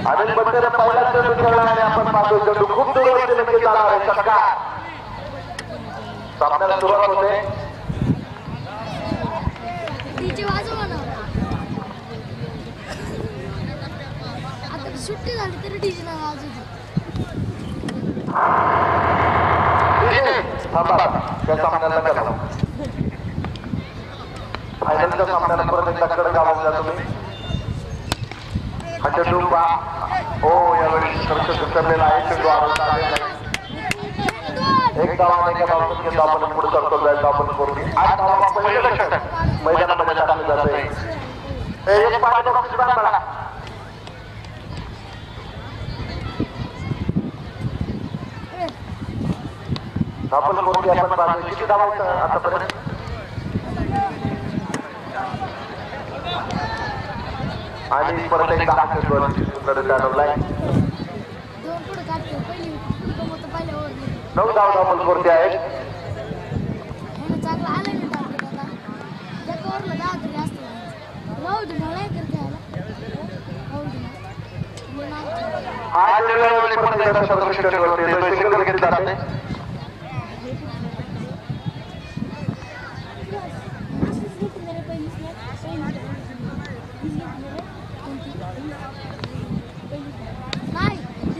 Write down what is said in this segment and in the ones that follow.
आणि बंदर पहिला चेंडू खेळला आणि आपण पाहतो चेंडू खूप दूरवरती नक्की जाणार आहे. षटकार सामन्याला सुरुवात होते. सुट्टी झाली तरी डीजे ना वाजवतो. त्या सामन्याला करा फायनलच्या सामन्याला परत एकदा कडे गावाला तुम्ही हा चेंडू हो यावेळी खर्च ठरलेला आहे. चेंडू आरोग्य आलेला आहे. एक धावा एका धावातून घेतो आपण पुढे करतो जायचं आपण करू. 8 धावा पहिल्या षटक मैदानामध्ये टाकले जाते. एक पाच मला आपण कोणती आपण पाहतो किती धावा आतापर्यंत आणि परत एक 10 चेंडू अडवलाय. 9 धावा आपण कोणती आहेत. हा सिंगल घेतले जाते.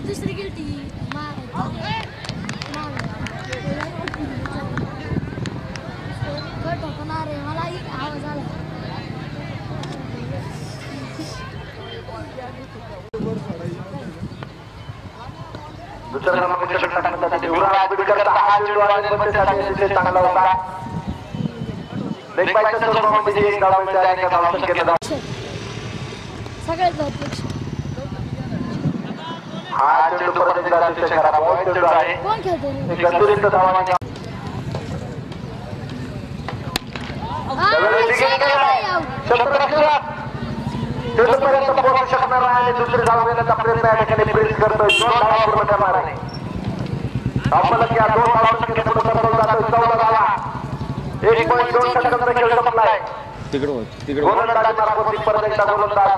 दुसरी गेली होणार आहे. मला आवाज आला. दुसऱ्या क्रमांकाच्या षटकामध्ये युवराज बिडकरचा हा चेंडू आहे बंदीसाठी अतिशय चांगला होता. लेग बायच्या स्वरूपामध्ये एक धाव मिळते आणि एका धावसंख्येने सगळ्यात बहुतेक हा चेंडू परत एकदा अतिशय खराब बॉल चेंडू आहे. कोण खेळतो एक गंतुरित धावाने पर्यंत पोहोचू शकणार आहे आणि दुसरी धाव घेण्याचा प्रयत्न या ठिकाणी प्रेस करतोय. 2 धावा पूर्ण करणार आहे. आपल्याला या 2 धावांमध्ये पुढे सरकवलं जातोय. 14 धावा 1.2 षटकांचा खेळ संपलाय. गोलंदाजी मार्फत परत एकदा गोलंदाज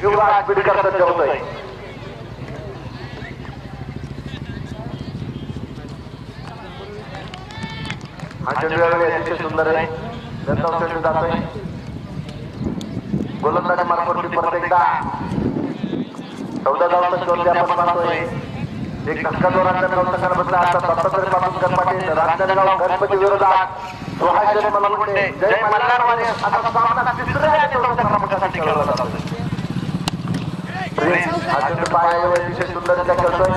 युवराज बिडकर सज्ज होतोय. हा चेंडू यावेळी अतिशय सुंदर आहे. त्यांचा चेंडू जातोय गोलंदाजी मार्फत परत एकदा 14 धावांचा स्कोर आपण पाहतोय. एक धक्का जो रांजणगाव संघाला आता 77 पासून गणपती रांजणगाव गणपती विरोधात सुहास मलमुंडे जय मल्हारवाले आता सामना तिसऱ्या क्रमांकासाठी खेळला जातो. हा चेंडू पायावर अतिशय सुंदररित्या खेळतोय.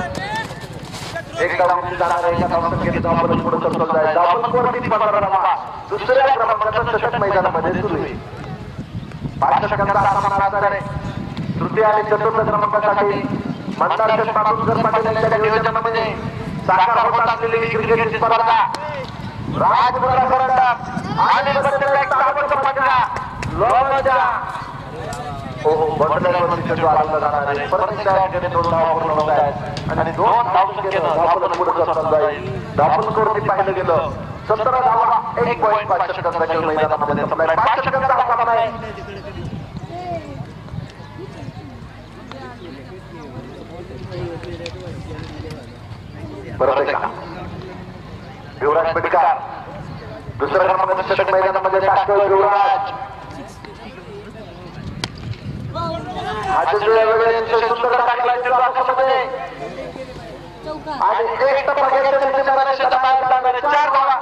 एक धावांची जाणार आहे. एका धावसंख्येने धाव पुढे करतो जाईल. धाव स्कोर 15 धावा. दुसऱ्या क्रमांकाचं षटक मैदानामध्ये सुरू आहे. 5 षटकांचा सामना असणार आहे. तृतीय आणि चतुर्थ क्रमांकासाठी मंदार पाटुंकर पाटील यांच्या नियोजनामध्ये साकार होत असलेली क्रिकेटची स्पर्धा राजपुरा करंडक आणि बंडलवरती चेंडू आला जाणार आहे. परत एकदा 2 धावा पूर्ण होत आहेत आणि 2 धावसंख्येनं धावफलक पुढे करतात जाईल. धावफलकावरती पाहिलं गेलं 17 धावा 1.5 षटकांचा खेळ मैदानामध्ये संपलाय. 5 षटकांचा हा सामना आहे. परत एकदा युवराज बिडकर दुसऱ्या क्रमांकाचं षटक मैदानामध्ये टाकतोय. युवराज हा चेंडू यावेळी सुंदर टाकला चेंडू आकाशामध्ये आणि एक टप्पा घेतला. 4 धावा.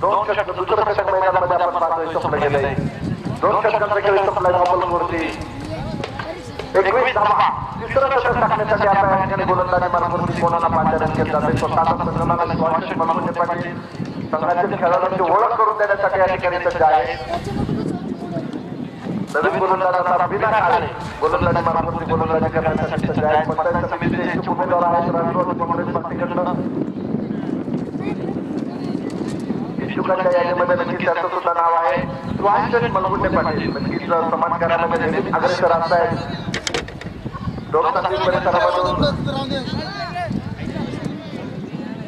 दोन षटक दुसऱ्या षटक मैदानामध्ये आपण पाहतोय संपलं गेलंय. 2 षटकांचा खेळ संपलाय. धावफलकावरती 21 धावा. तिसरं षटक टाकण्यासाठी आता या ठिकाणी गोलंदाजी मार्फत कोणाला पाचारण केलं जाते. स्वतःचा संघटनाला सुहास मलमुंडे पाटील संघातील खेळाडूंची ओळख करून देण्यासाठी या ठिकाणी सज्ज आहे. नवीन गोलंदाजाचा विना काळे गोलंदाजी मार्फत गोलंदाजी करण्यासाठी सज्ज आहे. पंचायत समितीचे इच्छुक उमेदवार आहेत. राष्ट्रवादी काँग्रेस पार्टीकडनं इच्छुकांच्या यादीमध्ये नक्की त्यांचं सुद्धा नाव आहे. स्वाश्चर्य मलगुंडे पाटील नक्कीच समान करायला नेहमीच अग्रेसर असतायत लोकसंगीत परिसरामधून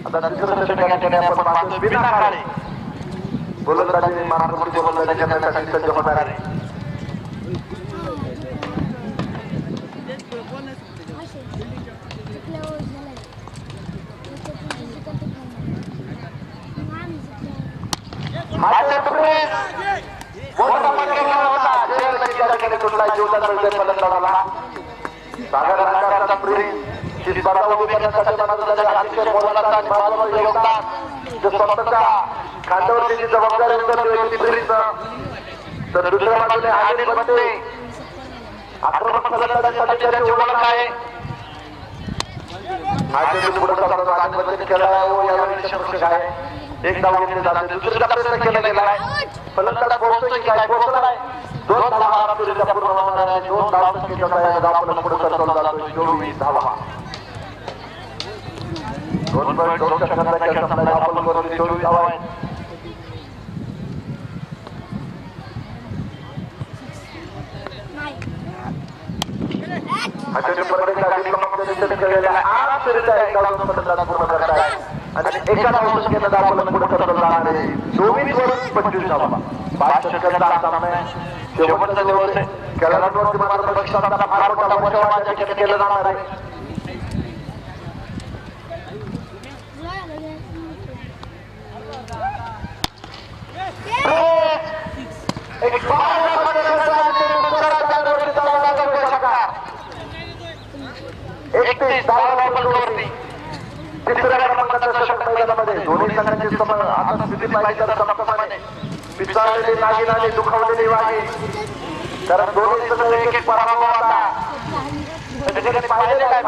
आता तिसरं षटकाने आपण पाहतो बिना काळे गोलंदाजी महाराष्ट्राची गोलंदाजी करण्यासाठी सज्ज होणार आहे खांद्यावरची जबाबदारी तर दुसऱ्या बाजूने आधी बनते आक्रमक फलंदाजीसाठी त्याची ओळख आहे एक धाव घेतली जाते दुसरीचा प्रयत्न केला गेलाय फलंदाज पोहोचतोय काय पोहोचलाय 2 धावा पूर्ण होणार आहे 2 धाव धाव पुढे सरकवला जातो 24 धावा 2.2 सेकंदाच्या संपला आपण करून 24 धावा आहेत अशा प्रकारचे क्रमांक केलेला आज तरीचा एक धाव फलंदाज पूर्ण करताय आणि एका धावून केलं धाव पुढे सरकवला जाणार आहे 24 वरून 25 धावा 5 षटकांचा सामना आहे शेवटचा दिवस आहे खेळाडूंवरती मात्र पक्षाचा फार मोठा मोठा केलं जाणार आहे तिसऱ्या क्रमांकाच्या षटक मैदानामध्ये दोन्ही संघांची आता स्थिती पाहिजे तर समप्रमाणे पिसाळलेली नागिन दुखावलेली वाघी कारण दोन्ही संघ एक एक पराभव आता पाहिलेले काय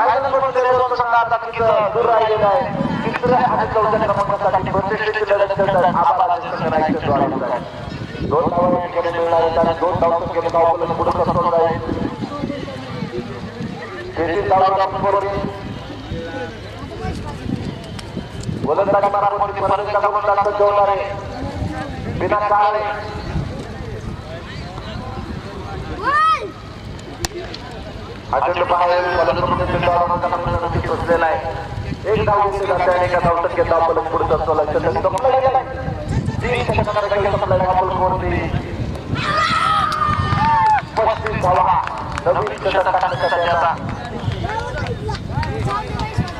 दूर राहिलेला आहे तिसऱ्या आणि चौथ्या क्रमांकासाठी प्रतिष्ठेची लढत करतात आबालाचे संघ नाईकद्वारे 2 धावा मिळणार आहेत आणि 2 धावा केले धाव पुढे सरकवत आहे तेथील धावा गोलंदाजी मारामध्ये फरक गोलंदाज जेवणार आहे बिना काळे अचंड बाहेर बसलेला आहे एक धाव घेतली जाते आणि एका धावतात घेता आपण पुढे जातो लक्षात संपला गेलाय 3 षटकांचा संपला आपण कोणती 35 धावा नवीन षटक टाकण्यासाठी आता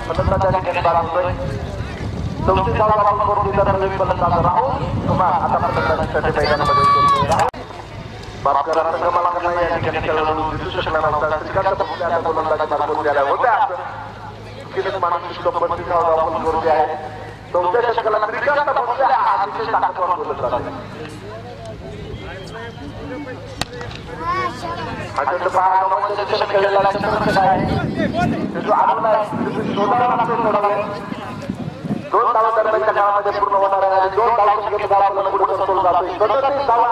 फलंदाजाने घेतला होतोय 34 धावा आपण करून दिला तर नवीन फलंदाज राहून तुम्हाला आता फलंदाजांसाठी मैदानामध्ये बाप करा मला नाही या ठिकाणी खेळाडू दिसू शकला नव्हता श्रीकांत भोसले आता गोलंदाजी मार्फत गेल्या होत्या किती माणूस 35 धावा आपण करून आहे 4थ्या षटकाला श्रीकांत भोसले हा अतिशय ताकदवान गोलंदाज आहे अत्यंत पाहायला षटक खेळलेला षटक आहे जो आनंद शोधायला लागतो 2 धावा दरम्यानच्या काळामध्ये पूर्ण होणार आहे आणि 2 धावा पुढे सरकवला जातो 37 धावा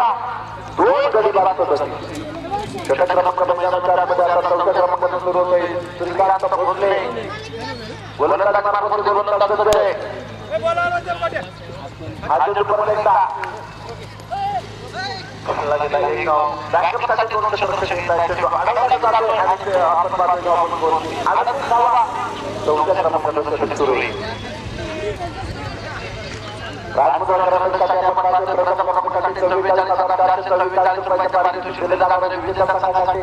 2 गडी लागतात षटक क्रमांक मैदानाच्या आता 4थ्या क्रमांकाचा सुरू होतोय श्रीकांत भोसले गोलंदाजी मार्फत गोलंदाज करतोय हातून परत एकदा बॅकअपसाठी 2 षटक खेळताय आनंदाने जातोय आणि आपण पाहतोय आपण गोल आनंद धावा 4थ्या क्रमांकाचा षटक सुरू होईल राजमुद्रा क्रमांकासाठी आपण पाहतोय प्रथम क्रमांकासाठी 44,444 रुपयाच्या पारितोषिक दिले जाणार आहे विजेत्या संघासाठी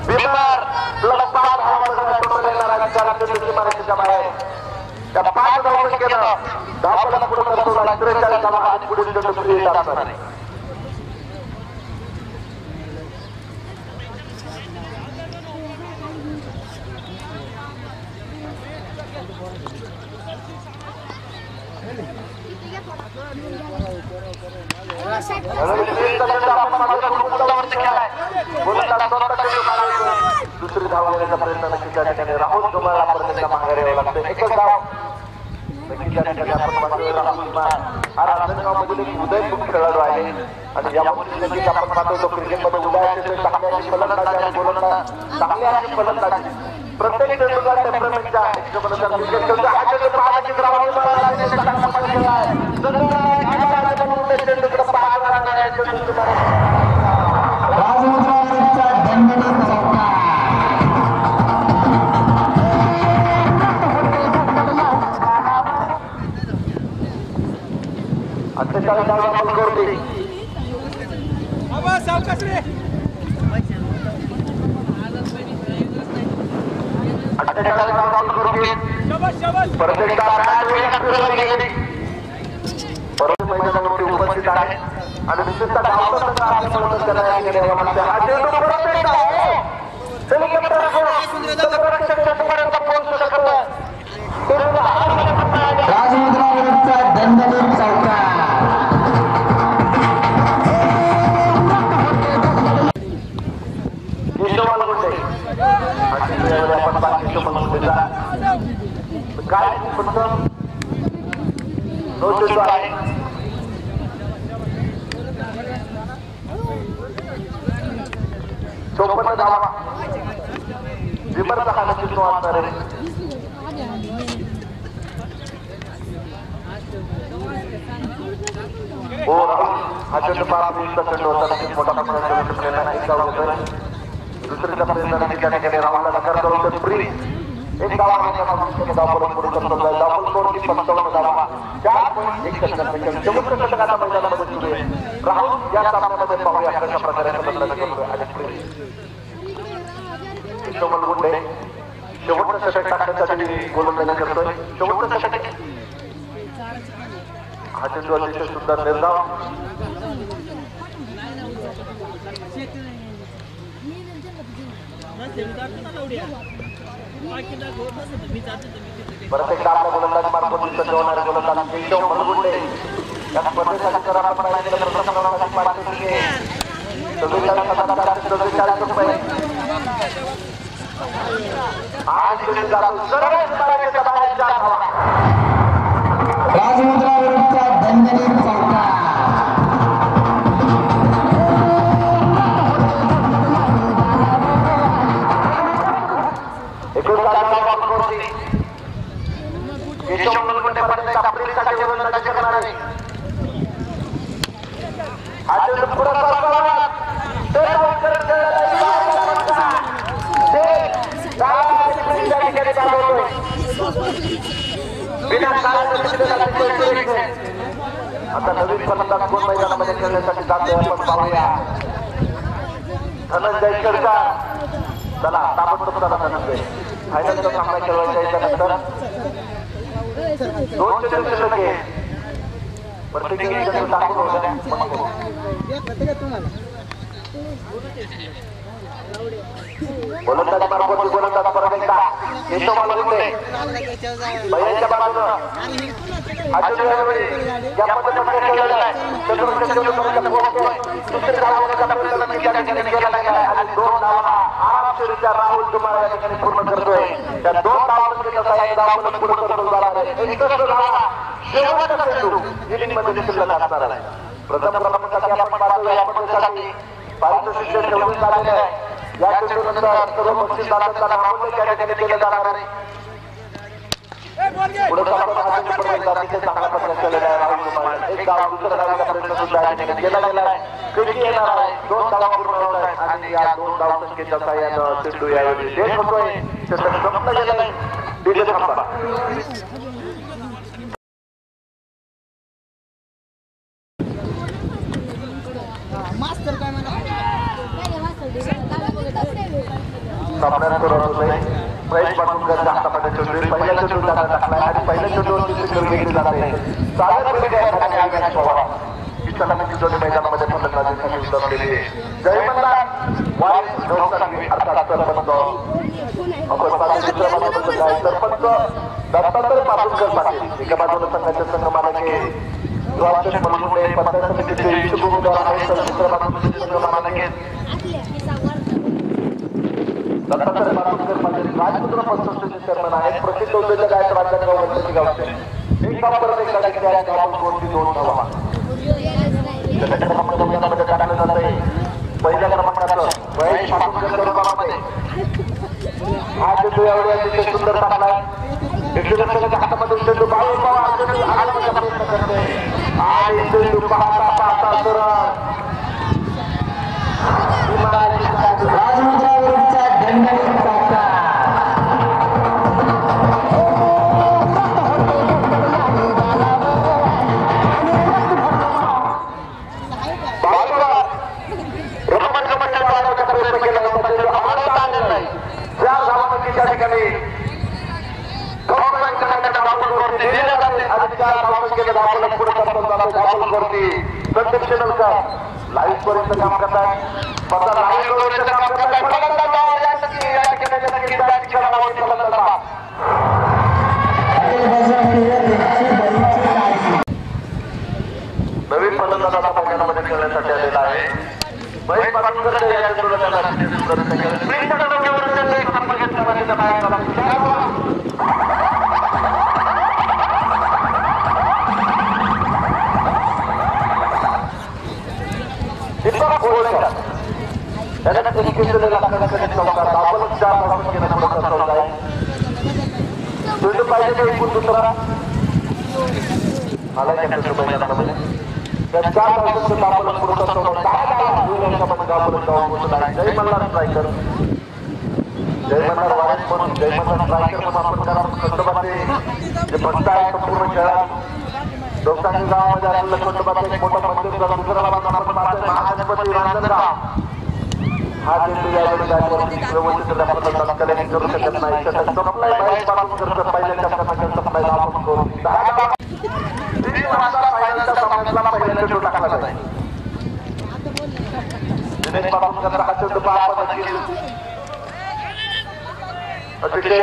बिमार लढपात धावा टोटल येणार आहे 4 मार्काच्या बाहेर त्या 5 धावा केलं धावाला पुढे सरकवला 43 धावा आणि पुढील षटक सुरू असणार आहे दुसरी धाव घेण्याचा प्रयत्न नक्की त्या ठिकाणी राहुल कुमारला पर्यंत माघारी यावं लागतं एकच धाव नक्की त्या ठिकाणी आपण पाहतोय राहुल हा राजनांदगावमधील एक उदयपूर खेळाडू आहे आणि यामध्ये नक्कीच आपण पाहतोय तो क्रिकेटमध्ये उदयाचे चांगल्याची फलंदाजी आणि गोलंदाज चांगल्याची फलंदाजी प्रत्येक टेंडुलकर टेम्परमेंटच्या क्रिकेट खेळतो मैदानावरती उपस्थित आहे आणि विशेषतः गावचा संघ आपल्यासोबत करायला गेलेला आहे. हा चेंडू परत एकदा राजमुद्रावरचा दणदणीत चौकार. आपण बाकीचं म्हणून काय फक्त नो चेंडू आहे. चौपन्न धावा विमर्श हा नक्कीच वाचणार आहे. हो राहुल हा चेंडू 5 मिनिटचा चेंडू होता. नक्कीच मोठा प्रमाणात एक धाव घेतोय. दुसरीचा प्रयत्न त्या ठिकाणी राहुलला नकार करून फ्री एक धावा धावपळ पुढे करतो. धावपळ स्कोर 55 धावा 4.1 सेकंदांपैकी शेवटचं षटक आता मैदानामध्ये सुरू आहे. राहुल या सामन्यामध्ये पाहूया कशा प्रकारे बदलायला करतोय आणि फ्री गुंडे शेवटचं षटक टाकण्यासाठी गोलंदाजी करतोय. शेवटचं षटक हा चेंडू अतिशय सुंदर निर्धाव. परत एकदा आपल्या गोलंदाज मार्फत दिसत होणारे गोलंदाज केशव मलगुंडे या स्पर्धेसाठी जर आपण पाहिलं तर प्रथम क्रमांकाची पारितोषिक आहे 44,44 रुपये. आज राजमुद्रावरचा दणदणीत चौकार. केशव मलगुंडे पर्यंत आपल्यासाठी गोलंदाजी करणार आहे. हा चेंडू पुढे आता नवीन फलंदाज कोण मैदानामध्ये खेळण्यासाठी जातोय आपण पाहूया. धनंजय केळकर. चला ताबडतोब चला धनंजय. फायनलचा सामना खेळवायचा याच्यानंतर 2 चेंडू शिल्लक आहे. प्रत्येकी चेंडू टाकून होत्या गोलंदाज मार्फत गोलंदाज परत एकदा केशव मलगुंडे पहिल्याच्या बाजूनं या पद्धतीने खेळलेला आहे. दुसरी धावण्याचा प्रयत्न त्या ठिकाणी केला नाही आणि 2 धावा आरामशीरच्या राहुल कुमार या ठिकाणी पूर्ण करतोय. त्या 2 धावांमध्ये त्याचा एक धाव पुढे करतो जाणार आहे. 61 धावा शेवटचा चेंडू इनिंगमध्ये शिल्लक असणार आहे. प्रथम क्रमांकासाठी आपण पाहतो या पद्धतीसाठी पारितोषिक ठेवण्यात आलेले आहे. या चेंडूनंतर सर्व बक्षीसदारांचा नामोल्लेख त्या ठिकाणी केला जाणार आहे. पुढे अतिशय चांगला प्रयत्न केलेला आहे राहुल कुमार. एक धाव दुसऱ्या धावाचा प्रयत्न सुद्धा या ठिकाणी केला गेला आहे. कधी येणार आहे 2 धावा पूर्ण होत आहेत आणि या 2 धाव संख्येच्या साह्यानं चेंडू यावेळी लेट होतोय. षटक संपलं गेलंय. डीजे थांबा. सामन्यात सुरुवात होते. प्राईज बांधूनकरच्या हातामध्ये चेंडू पहिल्या चेंडू जागा टाकलाय आणि पहिल्या चेंडूवर सिंगल घेतली जाते. सागर पेढे या ठिकाणी आव्हान पवार इच्छाला दोन्ही मैदानामध्ये फलंदाजीसाठी उतरलेली आहे. जय मल्हार वाईस नौसांगी अर्थात सरपंच सरपंच दत्तात्रय पाटुणकर पाटील एका बाजूला संघाचे संघमालके सुभाष मलगुंडे पंचायत समितीचे इच्छुक उमेदवार आहेत. तर दुसऱ्या बाजूला संघमालके दत्तात्रय पाटुणकर पाटील राजपुत्र पंचायत चेअरमन आहेत. प्रसिद्ध उद्योजक आहेत राजगाव वंशजी गावचे. एक गाव परत एक गाडी आपण कोणती 2 धावा क्रमांकामध्ये टाकलं जात आहे. पहिल्या क्रमांकाचं महेश पाटुणकर स्वरूपामध्ये हा चेंडू यावेळी अतिशय सुंदर टाकलाय. हातामध्ये चेंडू बाळूमावा प्रयत्न करते. ठिकाणी लाईव्ह पर्यंत काम करतात नवीन फलंदाजाचा मैदानामध्ये खेळण्यासाठी आलेला आहे महेश पाटणकर पाहिजे एकूण दुसरा मला मैदानामध्ये त्या 4 धावांचं आपण पुढचा सोडून 10 जय मल्हार स्ट्रायकर जय मल्हार वारेस म्हणून जय मल्हार स्ट्रायकर म्हणून आपण त्याला खंडोबाचे जे भक्त आहे संपूर्ण खेळात दोघांनी गावामध्ये आलेलं खंडोबाचं एक मोठं मंदिर दुसरा आपण महागणपती रांजणगाव हा चेंडू यावेळी गाडीवरती व्यवस्थित कलेक्ट करू शकत नाही सप्लाय महेश पाटणकर पहिल्या षटकामध्ये सप्लाय आपण करू 10 पहिल्यांदा चेंडू टाकला जाईल दिनेश पाटणकर हा चेंडू अतिशय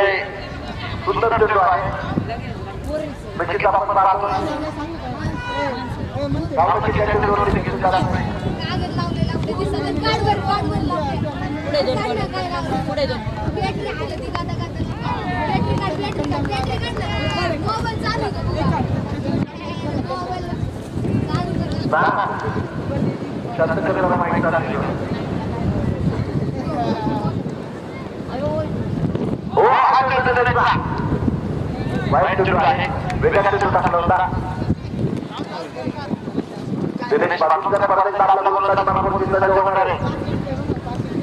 सुंदर चेंडू आहे नक्कीच आपण पाहतो गावाची कॅटेगरीवरती देखील शास्त्रकर्त्याला माहिती आहे हो हा चेंडू त्याचा वाईट चेंडू आहे वेगळा चेंडू टाकला होता दिनेश पाटणकर परत आपला गोलंदाज मार्फत होणार आहे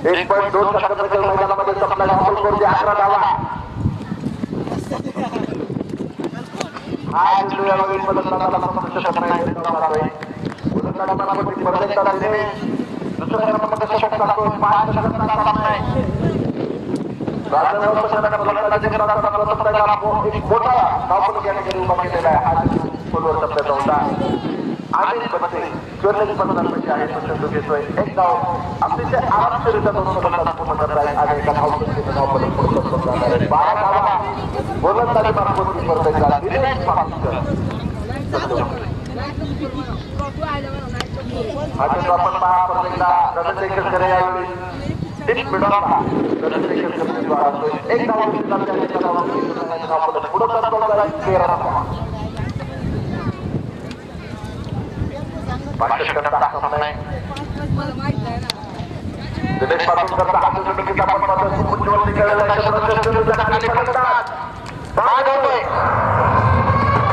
1.2 षटकांच्या मैदानामध्ये सप्लाय आपण करते 11 धावा हा चेंडू यावेळी फलंदाजाला समजू शकत नाही गोलंदाज मार्फत परत दिनेश दुसऱ्या क्रमांकाचा षटक टाकतो 5 षटकांचा सामना आहे राजनगर षटकात फलंदाजी करताना प्रथम त्याला एक मोठा धावफलक कॅटेगरी उभा केलेला आहे हा फुलवर टप्प्याचा होता आमिर बत्ते 44 पैसे आहे चेंडू घेतोय एक धाव अतिशय आरामशीररित्या दोन फलंदाज पूर्ण करतायत आणि एका धावसंख्येचं धावफलक पूर्ण करणार आहे 12 धावा गोलंदाजी मार्फत स्पर्धेचा दिनेश पाटणकर हा चेंडू आपण पहा स्पर्धेला रनशेखर खरे यावेळी टिप मिळवला रनशेखर खरेद्वारा एक धाव पुढे करतो 13 धावा दिनेश पाटणकर हा चेंडू किती आपण पाहतो उज्ज्वल निघालेला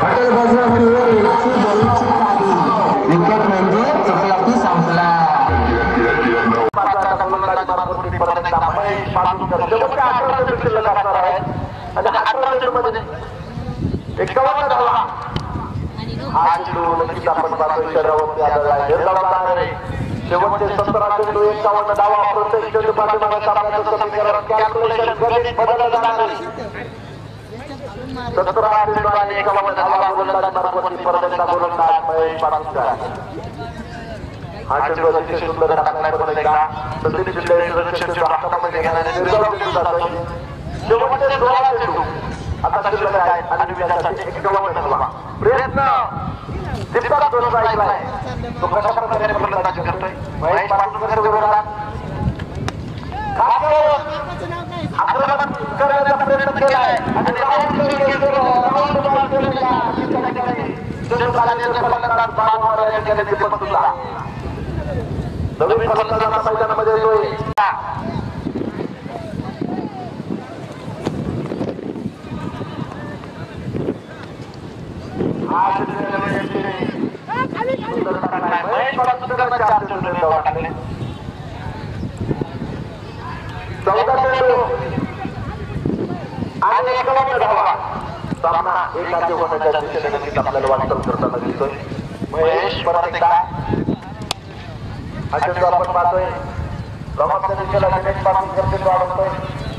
हॉटेल बाजारावर विकेट म्हणजे चुकलापी संपला हा चेंडू नक्कीच आपण पाहतो शरीरावरती आलेला आहे शेवटचे 17 चेंडू 51 धावा प्रत्येक चेंडू पाठीमागे सामन्याचं समीकरण कॅल्क्युलेशन गणित बदललं जाणार 17 चेंडू आणि 51 धावा गोलंदाज मार्फत स्पर्धेचा गोलंदाज महेश पाटणकर हा चेंडू अतिशय सुंदर टाकण्यात एकदा संदीप शिंदे चेंडू हातामध्ये घेण्याने निर्धाव चेंडू जातोय शेवटचे 16 चेंडू आता शिल्लक आहेत आणि व्यासाठी 51 धावा प्रयत्न जितका दोन राहिला आहे तो कशा प्रकारे फलंदाजी करतोय महेश पाटणकर विरोधात आक्रमण करण्याचा प्रयत्न केला आहे आणि राऊंड दीपक सुद्धा नवीन फलंदाजांना मैदानामध्ये येतोय आणि 51 धावा सामना एकाचे होण्याच्या दिशेने नक्कीच आपल्याला वाटचाल करताना दिसतोय महेश परत एकदा हा चेंडू आपण पाहतोय रमाच्या दिशेला दिनेश पाटणकर चेंडू अडवतोय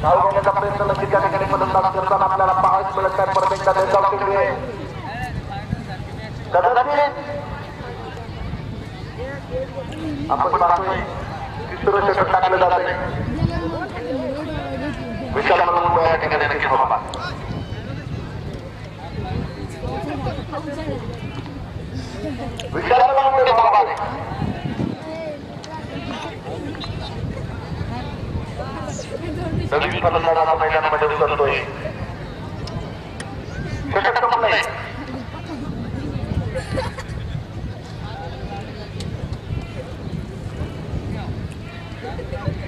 धाव घेण्याचा प्रयत्न नक्कीच या ठिकाणी फलंदाज करताना आपल्याला पाहायला मिळत नाही. परत एकदा धाव खेळली कदाचित आपण पाहतोय तिसरं षटक टाकलं जाते. विशाल म्हणून या ठिकाणी नक्कीच बाबा विशाल म्हणून बाबा नवीन फलंदाजाला मैदानामध्ये उतरतोय. षटक संपलंय.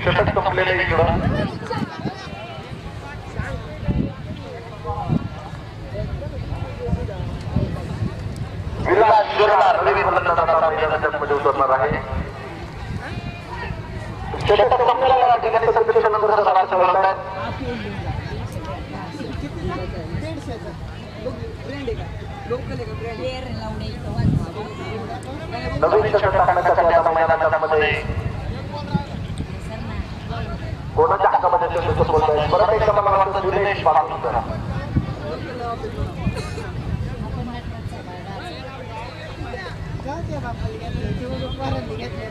षटक संपलेलं इकडं विराज जोरदार नवीन फलंदाजाला मैदानामध्ये उतरणार आहे. षटक संपलेल्या ठिकाणी नंतर सराव चालवतात. नवीन षटक टाकण्यासाठी आता मैदानामध्ये कोणाच्या हक्कामध्ये षटक बोलताय. परत एकदा मला वाटतं दिनेश पाटील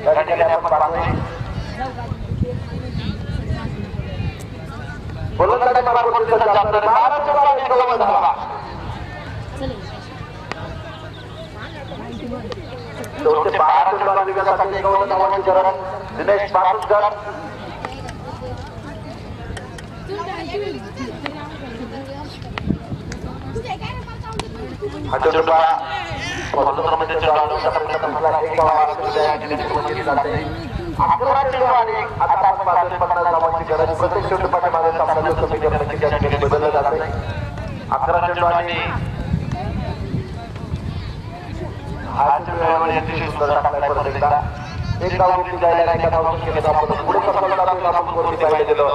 त्या ठिकाणी आपण पाहतोय बोलताना मला कोणतं जास्त झाला शेवटचे 12 विकासाठी 51 धावांची गरज. दिनेश बासुसकर प्रत्येक शेवटपाठी माझ्या सामना समिती बदललं जाते. 11 चेंडू आणि सुंदर टाकलाय. परत एकदा एक धाव घेतली जायला एका धाव केलं आपण पुढे आपण कोणती पाहिजे दिलं.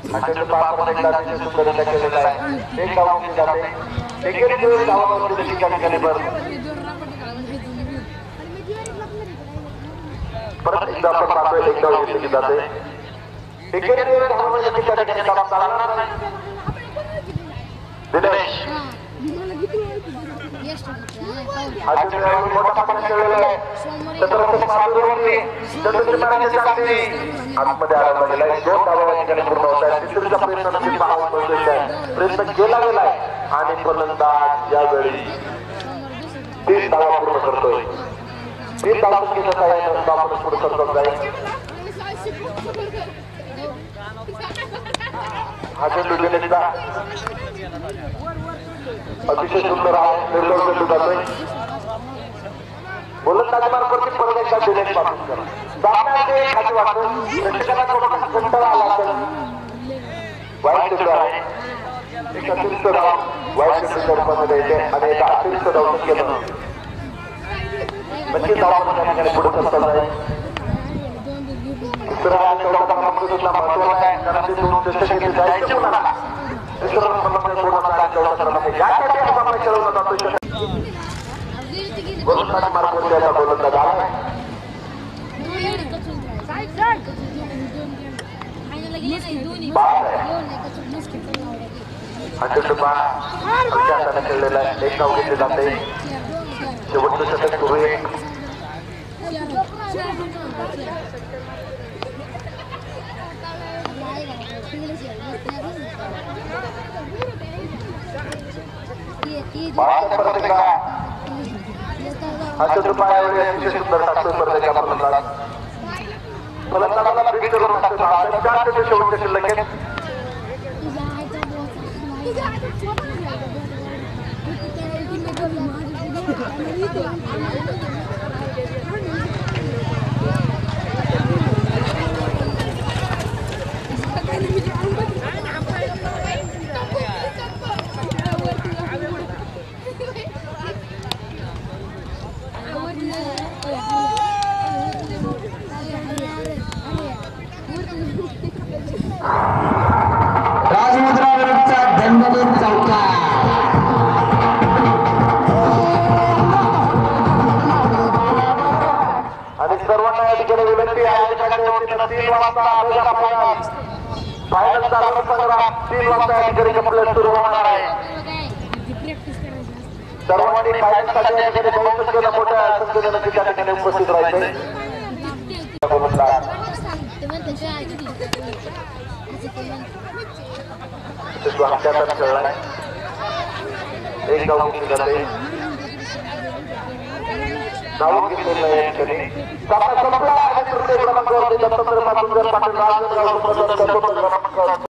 सुंदर केलेला आहे. एक धाव घेतली जाते. एकेरी धावांवरती ठिकाणी परत एकदा आपण पाहतोय एक धाव घेतली जाते. एकेरी धावांवरती ठिकाणी काम चालणार नाही. दिनेश मोठा पाणी खेळलेला आहे. आतमध्ये आला गेलाय. 2 धावा या ठिकाणी पूर्ण होत आहेत. तिसरीचा प्रयत्न नक्कीच पाहावा मिळतोय. प्रयत्न केला गेलाय आणि फलंदाज यावेळी 3 धावा पूर्ण करतोय. 3 धावा घेण्याचा आपण पुढे करतो जाईल. हा चेंडू दिनेशचा अतिशय सुंदर आहे. जातोय गोलंदाजीमार्फत परत एकदा दिनेश बासुसकर सामन्याचे खाली वाटतं. प्रेक्षकांना थोडासा कंटाळा आला तर वाईट चेंडू आहे. एक अतिरिक्त धाव वाईट चेंडूच्या रूपामध्ये येते आणि एका अतिरिक्त धाव केलं नक्कीच धाव पुढे करता जाईल. दुसऱ्या चौकाचा महत्त्वाचा आहे कारण ते 2 चषक घेतले जायचे कोणाला दुसरं संबंध यासाठी हा सामना खेळवला जातो. गोलंदाजी मार्फत त्याचा गोलंदाज आला. खेळलेला आहे. एक धाव घेतली जाते. शेवटचं षटक सुरू आहे. अतिशय सुंदर टाकतोय. परत एका फलंदाजाला बीट करून टाकतोय. 4 चेंडू शेवटच्या शिल्लक आहेत. राजमुद्रा विरुद्धचा दंडनीय चौकार. आणि फायनलसाठी या ठिकाणी बहुसंख्येनं मोठ्या संख्येनं नक्की त्या ठिकाणी उपस्थित राहायचे. खेळलाय एक गाव घेतली जाते धावून घेतलेलं आहे या ठिकाणी. सामना संपला आणि तृतीय क्रमांकावरती दत्तात्रय पाटील राजगाव